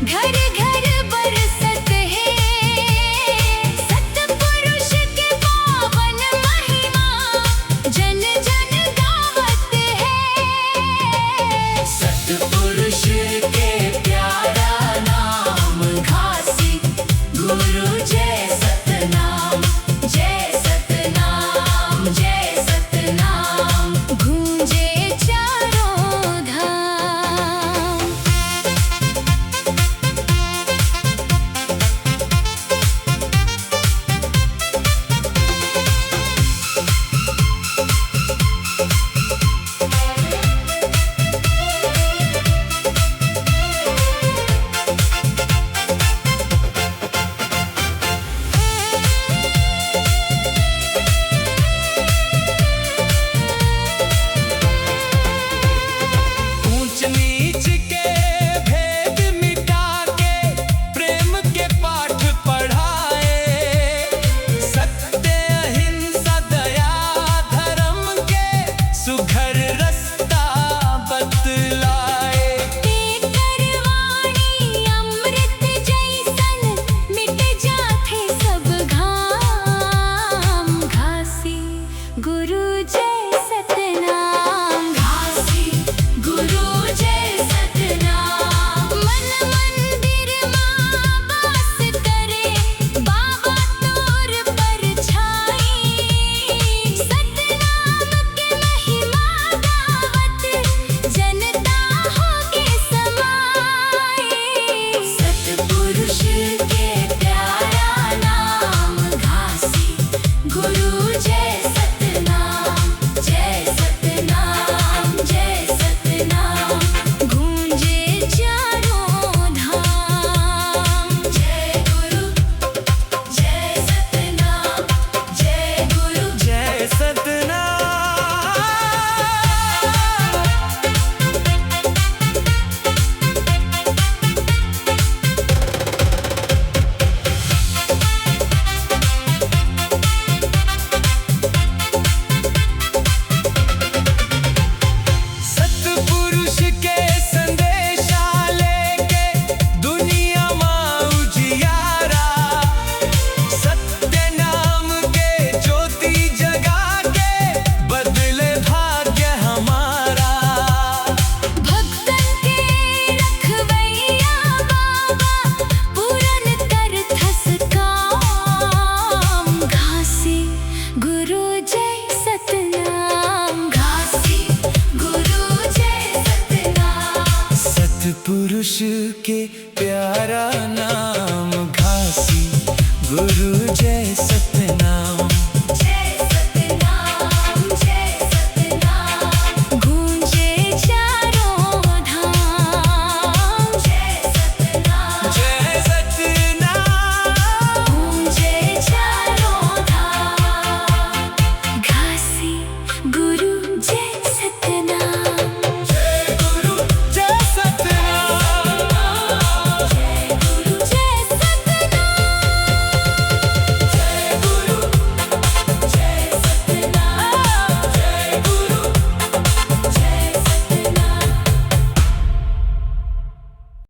घर घर बरसत है सतपुरुष के पावन महिमा, जन जन गावत है। सतपुरुष के प्यारा नाम घासी, गुरु जय सतनाम, जय सतनाम, जय सतनाम। गूंजे चारों धाम। ऊंच नीच के भेद मिटा के प्रेम के पाठ पढ़ाए, सत्य अहिंसा दया धर्म के सुघर रास्ता बतलाए। करवाणी अमृत जैसन मिट जाथे सब घाम। घासी गुरु जय सतनाम, घासी गुरु जय सतनाम। मन मंदिर मां वास करे, बाबा तोर परछाई। सतनाम के महिमा गावत, जनता होके समाई। सतपुरुष के प्यारा नाम घासी, गुरु जय सतनाम, जय सतनाम, जय सतनाम। गूंजे चारों धाम। जय गुरु जय सतनाम, जय गुरु जय सतनाम। सतपुरुष के संदेशा लेके दुनिया मां उजियारा, सत्य नाम के ज्योति जगा के बदले भाग्य हमारा। भक्तन के रखवैया बाबा, पूरन करथस काम। घासी गुरु जय सतनाम, घासी गुरु जय सतनाम। सतपुरुष के प्यारा नाम घासी, गुरु